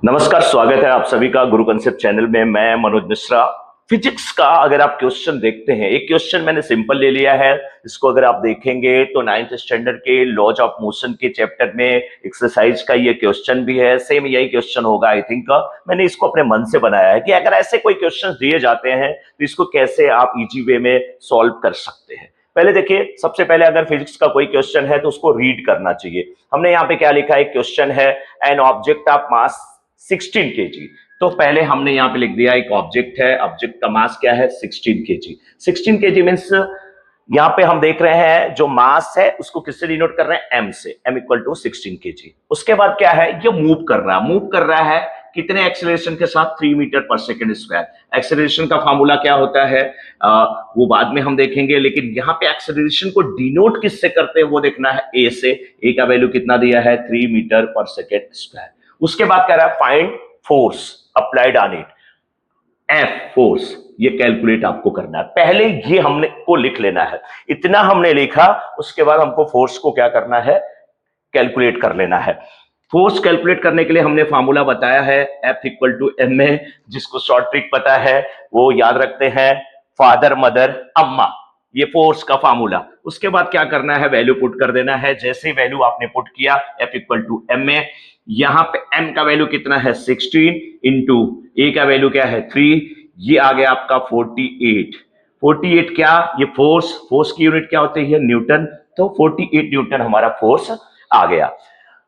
नमस्कार, स्वागत है आप सभी का गुरु कंसेप्ट चैनल में। मैं मनोज मिश्रा। फिजिक्स का अगर आप क्वेश्चन देखते हैं, एक क्वेश्चन मैंने सिंपल ले लिया है। इसको अगर आप देखेंगे तो 9th स्टैंडर्ड के लॉज ऑफ मोशन के चैप्टर में एक्सरसाइज का ये क्वेश्चन भी है। सेम यही क्वेश्चन होगा आई थिंक। मैंने इसको अपने मन से बनाया है कि अगर ऐसे कोई क्वेश्चन दिए जाते हैं तो इसको कैसे आप इजी वे में सॉल्व कर सकते हैं। पहले देखिए, सबसे पहले अगर फिजिक्स का कोई क्वेश्चन है तो उसको रीड करना चाहिए। हमने यहाँ पे क्या लिखा है, क्वेश्चन है an object of mass 16 KG. तो पहले हमने यहां पे लिख दिया एक ऑब्जेक्ट है, ऑब्जेक्ट का मास क्या है 16 केजी। 16 केजी मींस यहां पे हम देख रहे हैं जो मास है उसको किससे डिनोट कर रहे हैं, m से। m equal to 16 KG. उसके बाद क्या है, ये मूव कर रहा है कितने एक्सेलरेशन के साथ, 3 मीटर पर सेकेंड स्क्वायर। एक्सेलरेशन का फार्मूला क्या होता है वो बाद में हम देखेंगे, लेकिन यहां पे एक्सेलरेशन को डिनोट किससे करते हैं वो देखना है, a से। a का वैल्यू कितना दिया है, 3 मीटर पर सेकेंड स्क्वायर। उसके बाद कह रहा है find force applied on it, F force. ये कैलकुलेट आपको करना है। पहले ये हमने को लिख लेना है, इतना हमने लिखा। उसके बाद हमको फोर्स को क्या करना है, कैलकुलेट कर लेना है। फोर्स कैलकुलेट करने के लिए हमने फार्मूला बताया है F equal to M A. जिसको शॉर्ट ट्रिक पता है वो याद रखते हैं, फादर मदर अम्मा, ये फोर्स का फार्मूला। उसके बाद क्या करना है, वैल्यू पुट कर देना है। जैसे वैल्यू आपने पुट किया F equal to M A, यहां पे m का वैल्यू कितना है 16 इंटू ए का वैल्यू क्या है 3, ये आ गया आपका 48। 48 क्या, ये फोर्स की यूनिट क्या होती है, न्यूटन। तो 48 न्यूटन हमारा फोर्स आ गया।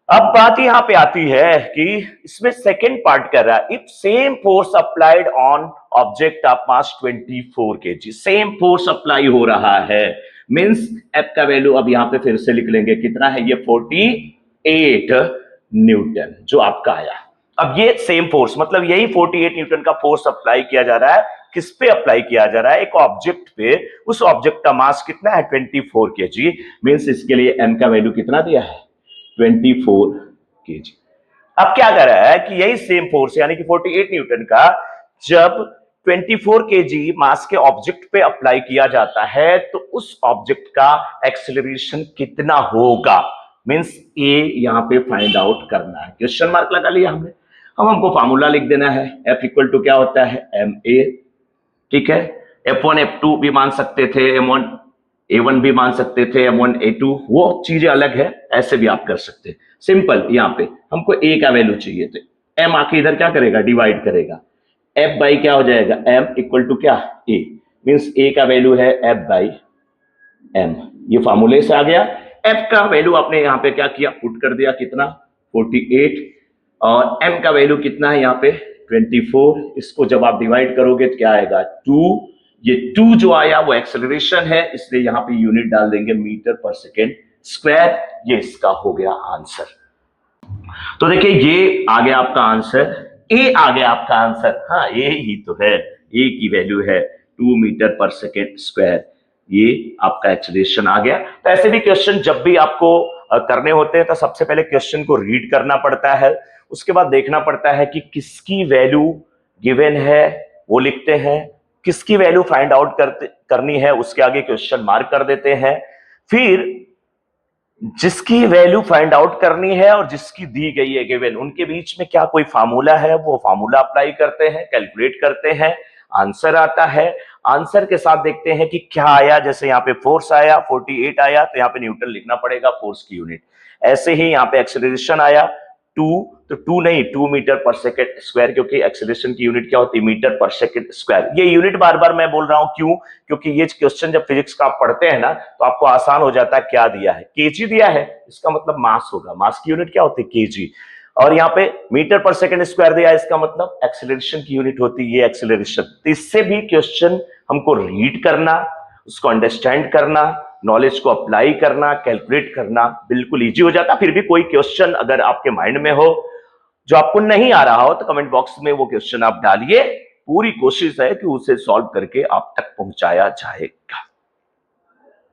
अब बात यहां पे आती है कि इसमें सेकेंड पार्ट कर रहा है, if same force applied on object of mass 24 KG. Same force apply हो रहा है मींस एफ का वैल्यू अब यहां पे फिर से लिख लेंगे, कितना है ये 48 न्यूटन जो आपका आया। अब ये सेम फोर्स मतलब यही 48 न्यूटन का फोर्स अप्लाई किया जा रहा है। किस पे अप्लाई किया जा रहा है, एक ऑब्जेक्ट पे। उस ऑब्जेक्ट का मास कितना है 24 केजी। मींस इसके लिए m का वैल्यू कितना दिया है 24 केजी। अब क्या कर रहा है कि यही सेम फोर्स यानी कि 48 न्यूटन का जब 24 केजी मास के ऑब्जेक्ट पे अप्लाई किया जाता है तो उस ऑब्जेक्ट का एक्सेलरेशन कितना होगा, मींस ए यहां पे फाइंड आउट करना है। क्वेश्चन मार्क लगा लिया हमने। अब हमको फार्मूला लिख देना है, एफ इक्वल टू क्या होता है एम ए, ठीक है। F1 F2 भी मान सकते थे, M1 A1 भी मान सकते थे, M1 A2, वो चीजें अलग है, ऐसे भी आप कर सकते हैं। सिंपल यहाँ पे हमको A का वैल्यू चाहिए थे, M आके इधर क्या करेगा, डिवाइड करेगा। F बाई क्या हो जाएगा, M इक्वल टू क्या A, मींस A का वैल्यू है F बाई M। ये फार्मूले से आ गया। F का वैल्यू आपने यहाँ पे क्या किया, पुट कर दिया, कितना 48, और M का वैल्यू कितना है यहाँ पे 24। इसको जब आप डिवाइड करोगे तो क्या आएगा 2। ये 2 जो आया वो एक्सेलरेशन है, इसलिए यहां पे यूनिट डाल देंगे मीटर पर सेकेंड स्क्वायर। ये इसका हो गया आंसर। तो देखिए ये आ गया आपका आंसर, ए आ गया आपका आंसर। हाँ ए ही तो है, ए की वैल्यू है 2 मीटर पर सेकेंड स्क्वायर। ये आपका एक्सेलरेशन आ गया। तो ऐसे भी क्वेश्चन जब भी आपको करने होते हैं तो सबसे पहले क्वेश्चन को रीड करना पड़ता है। उसके बाद देखना पड़ता है कि किसकी वैल्यू गिवन है वो लिखते हैं, किसकी वैल्यू फाइंड आउट करनी है उसके आगे क्वेश्चन मार्क कर देते हैं। फिर जिसकी वैल्यू फाइंड आउट करनी है और जिसकी दी गई है गिवन, उनके बीच में क्या कोई फार्मूला है, वो फार्मूला अप्लाई करते हैं, कैलकुलेट करते हैं, आंसर आता है। आंसर के साथ देखते हैं कि क्या आया। जैसे यहाँ पे फोर्स आया 48 आया तो यहाँ पे न्यूटन लिखना पड़ेगा, फोर्स की यूनिट। ऐसे ही यहाँ पे एक्सेलरेशन आया 2, तो 2 नहीं 2 मीटर पर सेकेंड स्क्वायर, क्योंकि एक्सेलरेशन की यूनिट क्या होती है, मीटर पर सेकेंड स्क्वायर। ये यूनिट बार बार मैं बोल रहा हूं क्यों, क्योंकि ये क्वेश्चन जब फिजिक्स का आप पढ़ते हैं ना तो आपको आसान हो जाता है। क्या दिया है, केजी दिया है, इसका मतलब मास होगा, मास की यूनिट क्या होती है केजी। और यहाँ पे मीटर पर सेकेंड स्क्वायर दिया है, इसका मतलब एक्सेलरेशन की यूनिट होती है ये एक्सेलरेशन। तो इससे भी क्वेश्चन हमको रीड करना, उसको अंडरस्टैंड करना, नॉलेज को अप्लाई करना, कैलकुलेट करना बिल्कुल इजी हो जाता। फिर भी कोई क्वेश्चन अगर आपके माइंड में हो जो आपको नहीं आ रहा हो तो कमेंट बॉक्स में वो क्वेश्चन आप डालिए। पूरी कोशिश है कि उसे सॉल्व करके आप तक पहुंचाया जाएगा।